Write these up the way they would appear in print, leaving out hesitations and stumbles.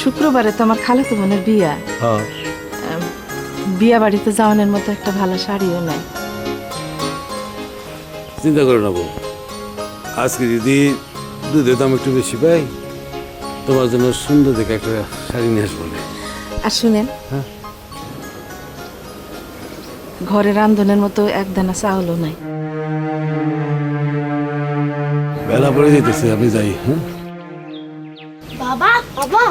শুক্রবারে তো আমার খালাতো বোনের বিয়া। বিয়া বাড়িতে যাওয়ানোর মতো একটা ভালো শাড়িও নাই। চিন্তা করো না বউ, আজকে যদি দুধের দাম একটু বেশি পাই তোমার জন্য সুন্দর দেখে একটা শাড়ি নিয়ে আসবো। আর শুনেন, ঘরে রান্ধনের মতো এক দানা চাউলও নাই। বেলা পড়ে যেতেছে, আমি যাই। বাবা বাবা,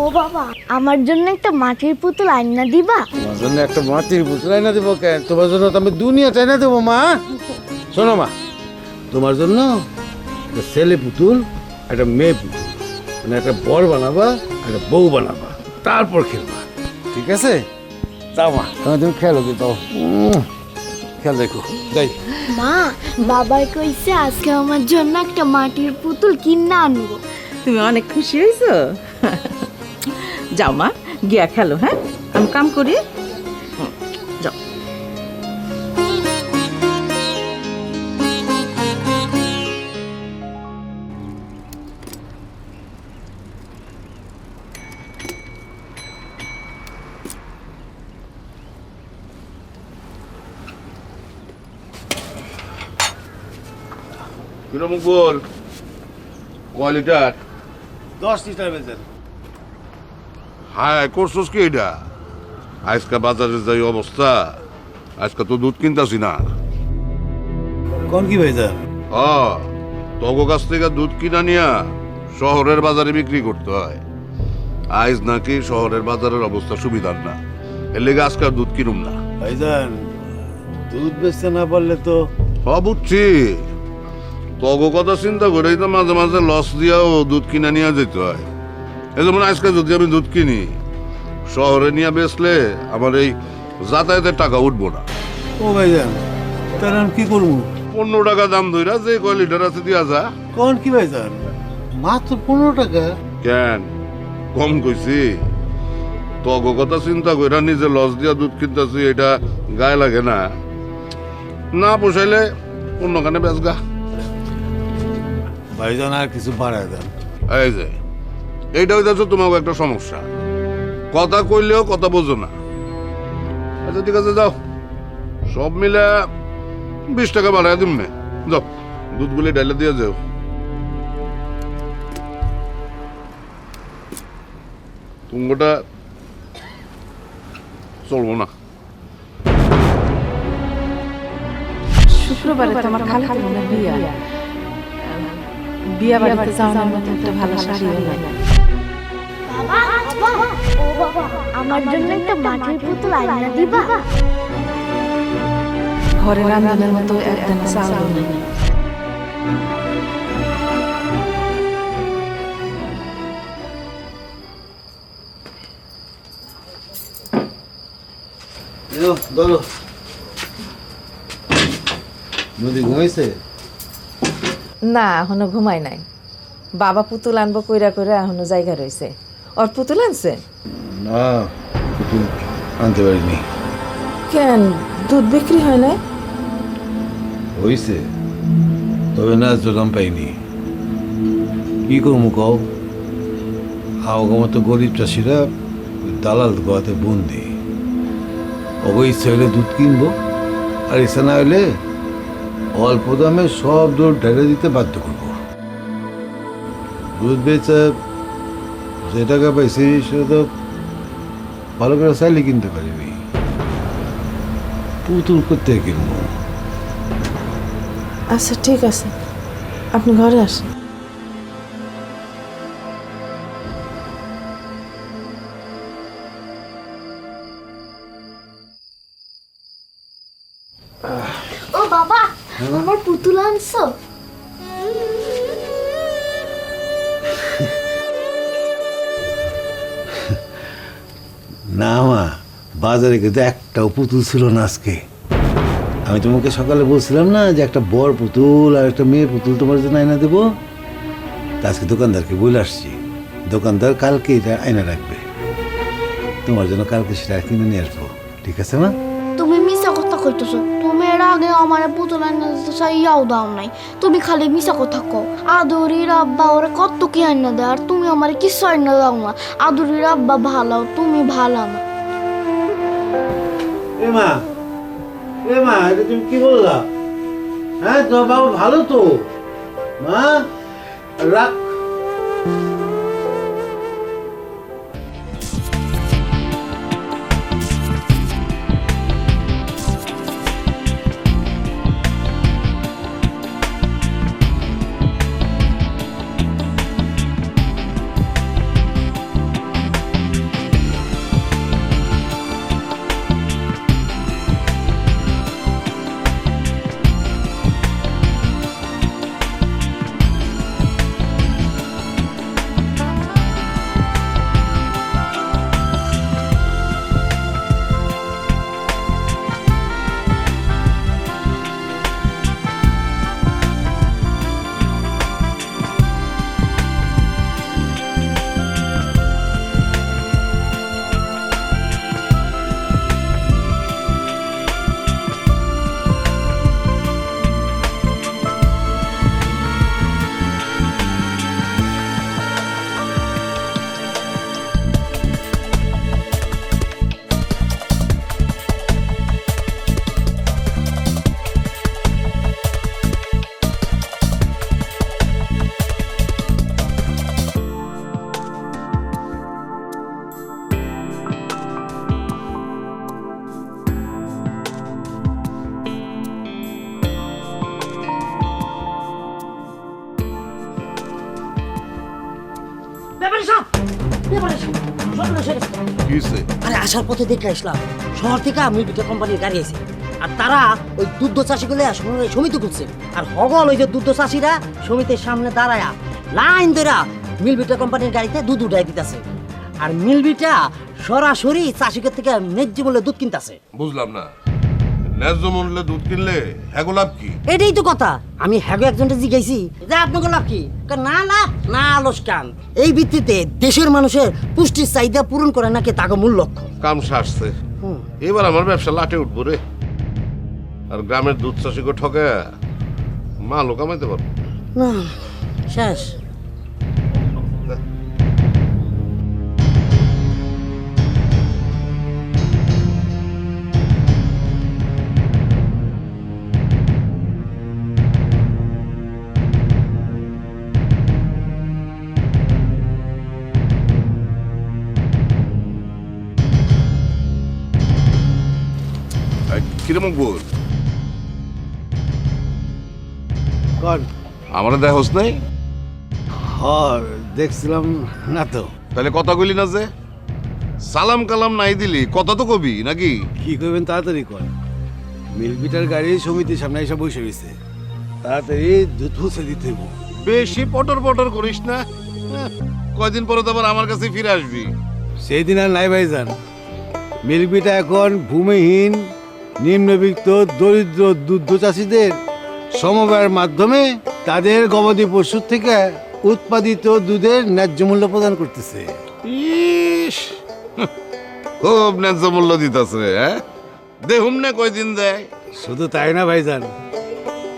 ও বাবা, আমার জন্য একটা মাটির পুতুল আইনা দিবা? তোমার জন্য একটা মাটির পুতুল আইনা দেবো কেন? তোমার জন্য তো আমি দুনিয়া চাইনা দেবো মা। শোনো মা, তোমার জন্য একটা ছেলে পুতুল, একটা মেয়ে পুতুল, মানে একটা বর বানাবা, একটা বউ বানাবা, তারপর খেলবা, ঠিক আছে? যাও মা, তুমি খেলো কিন্তু খেয়াল দেখো। যাই। মা, বাবার কইছে আজকে আমার জন্য একটা মাটির পুতুল কিনা আনবো। তুমি অনেক খুশি হয়েছো? যাও মা, গিয়া খেলো। হ্যাঁ, আমি কাম করি। যাও। কিরকম বল, কয় লিটার? 10 লিটার বেজেন। হায় করছোস কি এটা? আজকে বাজারে যাই অবস্থা, আজকে তো দুধ কিনতাছি না। কোন কি ভাইজান? তগো কাছ থেকে দুধ কিনা নিয়া শহরের বাজারে বিক্রি করতে হয়। আজ নাকি শহরের বাজারের অবস্থা সুবিধার না, এর লেগে আজকে আর দুধ কিনুম না। ভাইজান, দুধ বেচতে না পারলে তো। বুঝছি, তগো কথা চিন্তা করেই তো মাঝে মাঝে লস দিয়াও দুধ কিনা নিয়ে যেতে হয়। এই যেমন আজকে যদি আমি দুধ কিনি, শহরে নিয়ে বেচলে আমার এই যাতায়াতের টাকা উঠবো না। ও ভাইজান, তাহলে আমি কি করবো? 15 টাকা দাম ধইরা যে কয় লিটার আছে দিয়া যা। কোন কি ভাইজান, মাত্র 15 টাকা? কেন কম কইছি? তগো কথা চিন্তা কইরা নিজে লস দিয়া দুধ কিনতেছি, এটা গায়ে লাগে না? না পোষাইলে অন্যখানে বেচগা। ভাইজান আর কিছু বাড়ায় দেন। এই যে এইটা হইতেছে তোমাকে একটা সমস্যা, কথা কইলেও কথা বোঝো না। আচ্ছা ঠিক আছে, যাও, সব মিলে 20 টাকা বাড়াই দিম নে। যাও, দুধগুলি ডাইলে দিয়ে যাও। তুঙ্গটা চলবো না। শুক্রবারে তো আমার খালাতো বোনের বিয়া। বিয়া বাড়িতে যাওয়ানোর মতো একটা ভালো শাড়িও নাই। বাবা বাবা, ও বাবা, আমার জন্য একটা মাটির পুতুল আইনা দিবা? ঘরে রান্ধনের মতো এক দানা চাউলও নাই। নদী ঘুমাইছে? না, এখনো ঘুমাই নাই। বাবা পুতুল আনবো কইরা কইরা এখনো জায়গা রয়েছে। ওর পুতুল আনছে? না, পুতুল আনতে পারিনি। কেন, দুধ বিক্রি হয় না? হইছে, তবে না দাম পাইনি। কি করবো কও? আমাকে মতো গরিব চাষিরা দালাল গোয়াতে বন্দি। ওগো ইচ্ছা হইলে দুধ কিনবো, আর ইচ্ছা না হইলে অল্প দামে সব দুধ ঢেলে দিতে বাধ্য করবো। দুধ বেচে যে টাকা পাইছি সেটা তো ভালো করে চাইলে কিনতে পারিনি। পুতুল করতে কিনবো। আচ্ছা ঠিক আছে, আপনি ঘরে আসেন। ও বাবা, আমার পুতুল আনছো? না মা, বাজারে কিন্তু একটাও পুতুল ছিল না আজকে। আমি তোমাকে সকালে বলছিলাম না যে একটা বর পুতুল আর একটা মেয়ে পুতুল তোমার জন্য আয়না দেবো। তা আজকে দোকানদারকে বলে আসছি, দোকানদার কালকে এটা আয়না রাখবে, তোমার জন্য কালকে সেটা কিনে নিয়ে আসবো। ঠিক আছে মা? তুমি মিশা কথা কইতেছো। তুমি এর আগে আমার পুতুল আইনা দিতে চাইয়াও দাও নাই। তুমি খালি মিশা কথা কও। আদুরির আব্বা ওরে কত কি আইনা দেয়, আর তুমি আমার কিছু আইনা দাও না। আদুরির আব্বা ভালো, তুমি ভালো না। এ মা, এটা তুমি কি বললা? হ্যাঁ, তোমার বাবা ভালো তো মা, রাখ। কি হইছে? আরে আসার পথে দেখে আসলাম শহর থেকে আমি দুটো কোম্পানির গাড়ি আছে, আর তারা ওই দুধ চাষিগুলো সমিতি করছে। আর হগল ওই যে দুধ চাষিরা সমিতির সামনে দাঁড়ায়া লাইন ধরা মিলবিটা কোম্পানির গাড়িতে দুধ উঠাই দিতেছে। আর মিলবিটা সরাসরি চাষিকের থেকে ন্যায্য মূল্যে দুধ কিনতেছে। বুঝলাম না, ন্যায্য মূল্যে দুধ কিনলে হ্যাগো লাভ কি? এটাই তো কথা। আমি হ্যাগো একজনকে জিজ্ঞাসি যে আপনাকে লাভ কি? না লাভ না আলোচকান। এই ভিত্তিতে দেশের মানুষের পুষ্টির চাহিদা পূরণ করে নাকি তাকে মূল লক্ষ্য। কাম সারছে, এবার আমার ব্যবসা লাটে উঠবো রে। আর গ্রামের দুধ চাষিকে ঠকে মালও কামাইতে পারবো না, শেষ। কিরম বল, কর। আমার দেহস নাই? দেখছিলাম না তো। তাহলে কথা কইলি না যে? সালাম কালাম নাই দিলি, কথা তো কবি নাকি? কি করবেন তাড়াতাড়ি কর। মিলবিটার গাড়ি সমিতির সামনে এসে বসে রয়েছে, তাড়াতাড়ি দুধ পৌঁছে দিতে হইব। বেশি পটর পটর করিস না, কয়দিন পরে তো আবার আমার কাছে ফিরে আসবি। সেই দিন আর নাই ভাইজান। মিলবিটা এখন ভূমিহীন নিম্নবিত্ত দরিদ্র দুধ চাষিদের সমবায়ের মাধ্যমে তাদের গবাদি পশুর থেকে উৎপাদিত দুধের ন্যায্য মূল্য প্রদান করতেছে। ইস, খুব ন্যায্য মূল্য দিতেছে। হ্যাঁ, দেখুন না কয়দিন দেয়। শুধু তাই না ভাইজান,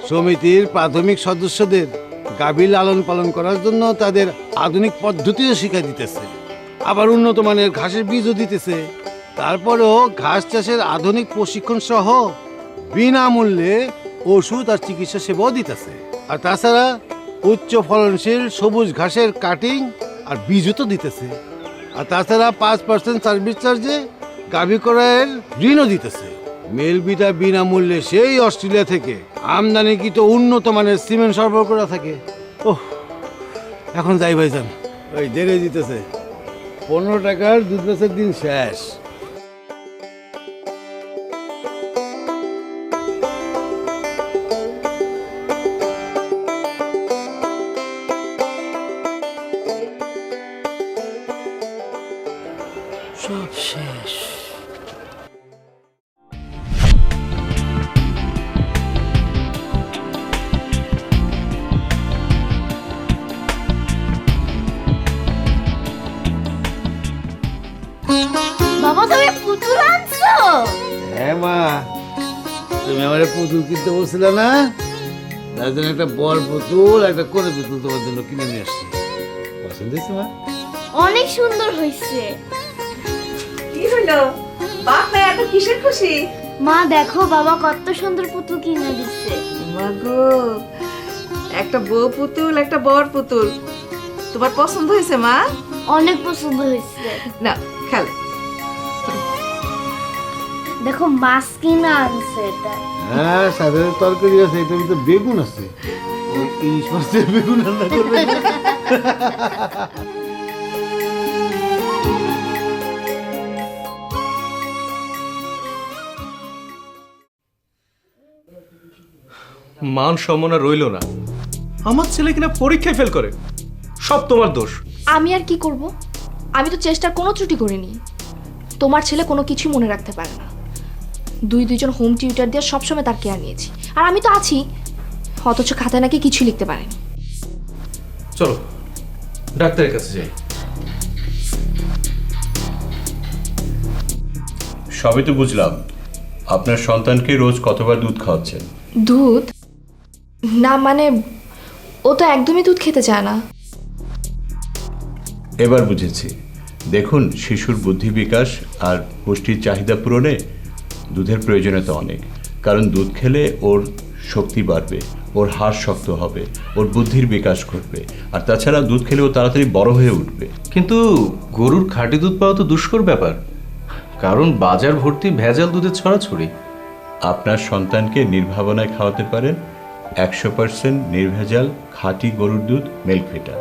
সমিতির প্রাথমিক সদস্যদের গাভী লালন পালন করার জন্য তাদের আধুনিক পদ্ধতিও শিক্ষা দিতেছে, আবার উন্নত মানের ঘাসের বীজও দিতেছে। তারপরেও ঘাস চাষের আধুনিক প্রশিক্ষণ সহ বিনামূল্যে ওষুধ আর চিকিৎসা সেবাও দিতেছে। আর তাছাড়া উচ্চ ফলনশীল সবুজ ঘাসের কাটিং আর বীজও তো দিতেছে। আর তাছাড়া 5% সার্ভিস চার্জে গাভী ক্রয়ের ঋণও দিতেছে। মিলবিটা বিনামূল্যে সেই অস্ট্রেলিয়া থেকে আমদানিকৃত উন্নত মানের সিমেন্ট সরবরাহ করা থাকে। ওহ, এখন যাই ভাইজান, ওই দেরি দিতেছে। 15 টাকার দুধ বেচার দিন শেষ। সব শেষ। বাবা তুমি পুতুল আনছো? হ্যাঁ মা, তুমি আমার পুতুল কিনতে বলছিলে না, তার জন্য একটা বড় পুতুল একটা কোনে পুতুল তোমার জন্য কিনে নিয়ে আসছি। পছন্দ হয়েছে মা? অনেক সুন্দর হয়েছে। কি হলো বাপ না এত কিসের খুশি? মা দেখো বাবা কত সুন্দর পুতুল কিনে দিচ্ছে। মাগো, একটা বউ পুতুল একটা বর পুতুল, তোমার পছন্দ হয়েছে মা? অনেক পছন্দ হয়েছে। না খেলে দেখো মাছ কিনে আনছে এটা। হ্যাঁ, সাথে তরকারি আছে, এটার ভিতরে বেগুন আছে। ওই ইলিশ মাছের বেগুন রান্না করবে। মান সম্মান রইল না। আমার ছেলে কিনা পরীক্ষায় ফেল করে, সব তোমার দোষ। আমি আর কি করব? আমি তো চেষ্টার কোনো ত্রুটি করিনি। তোমার ছেলে কোনো কিছু মনে রাখতে পারে না। দুজন হোম টিউটার দিয়ে সবসময় তার কেয়ার নিয়েছি, আর আমি তো আছি, অথচ খাতায় নাকি কিছু লিখতে পারেনি। চলো ডাক্তারের কাছে যাই। সবই তো বুঝলাম, আপনার সন্তানকে রোজ কতবার দুধ খাওয়াচ্ছেন? দুধ না, মানে ও তো একদমই দুধ খেতে চায় না। এবার বুঝেছি। দেখুন, শিশুর বুদ্ধি বিকাশ আর পুষ্টির চাহিদা পূরণে দুধের প্রয়োজনীয়তা অনেক। কারণ দুধ খেলে ওর শক্তি বাড়বে, ওর হাড় শক্ত হবে, ওর বুদ্ধির বিকাশ ঘটবে, আর তাছাড়া দুধ খেলে ও তাড়াতাড়ি বড় হয়ে উঠবে। কিন্তু গরুর খাঁটি দুধ পাওয়া তো দুষ্কর ব্যাপার, কারণ বাজার ভর্তি ভেজাল দুধের ছড়াছড়ি। আপনার সন্তানকে নির্ভাবনায় খাওয়াতে পারেন 100% নির্ভেজাল খাঁটি গরুর দুধ মিল্কভিটা।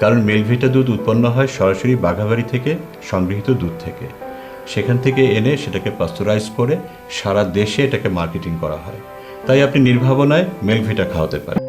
কারণ মিল্কভিটা দুধ উৎপন্ন হয় সরাসরি বাঘাবাড়ি থেকে সংগৃহীত দুধ থেকে। সেখান থেকে এনে সেটাকে পাস্তুরাইজ করে সারা দেশে এটাকে মার্কেটিং করা হয়। তাই আপনি নির্ভাবনায় মিল্কভিটা খাওয়াতে পারেন।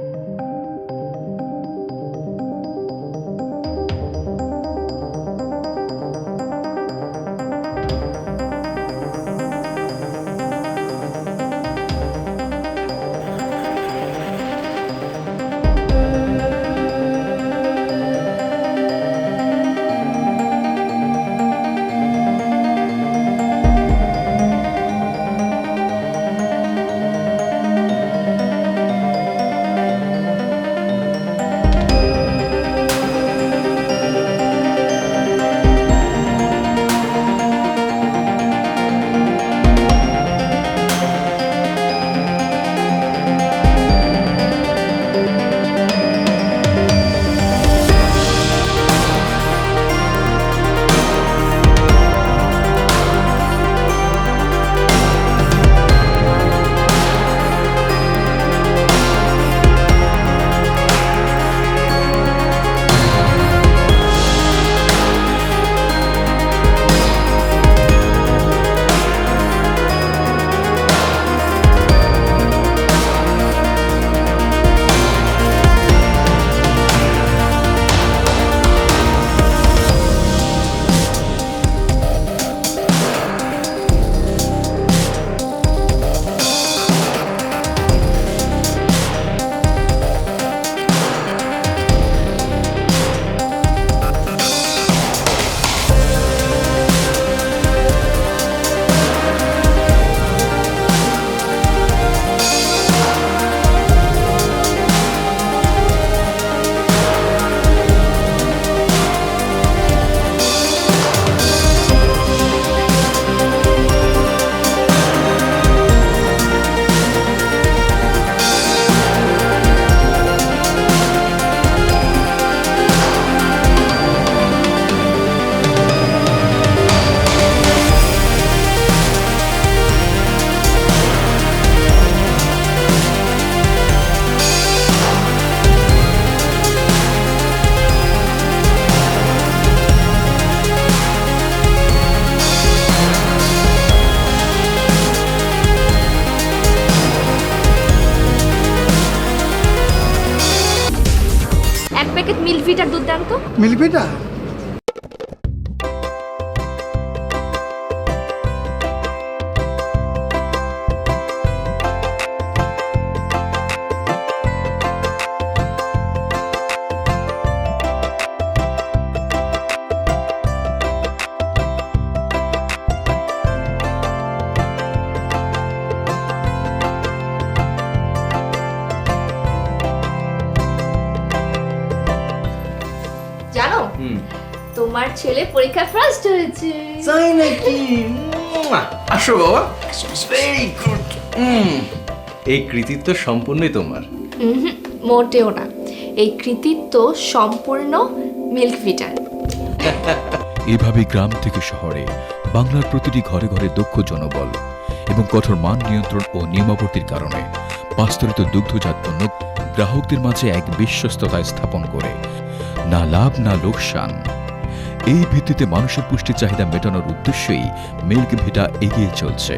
মিল্কভিটার দুধ দেন তো। মিল্কভিটা ছেলে পরীক্ষায় ফার্স্ট হয়েছে। তাই নাকি? আসো বাবা, ভেরি গুড। এই কৃতিত্ব সম্পূর্ণই তোমার। মোটেও না, এই কৃতিত্ব সম্পূর্ণ মিল্ক ভিটার। এভাবে গ্রাম থেকে শহরে বাংলার প্রতিটি ঘরে ঘরে দক্ষ জনবল এবং কঠোর মান নিয়ন্ত্রণ ও নিয়মাবর্তির কারণে পাস্তরিত দুগ্ধজাত পণ্য গ্রাহকদের মাঝে এক বিশ্বস্ততা স্থাপন করে না লাভ না লোকসান। এই ভিত্তিতে মানুষের পুষ্টির চাহিদা মেটানোর উদ্দেশ্যেই মিল্ক ভিটা এগিয়ে চলছে।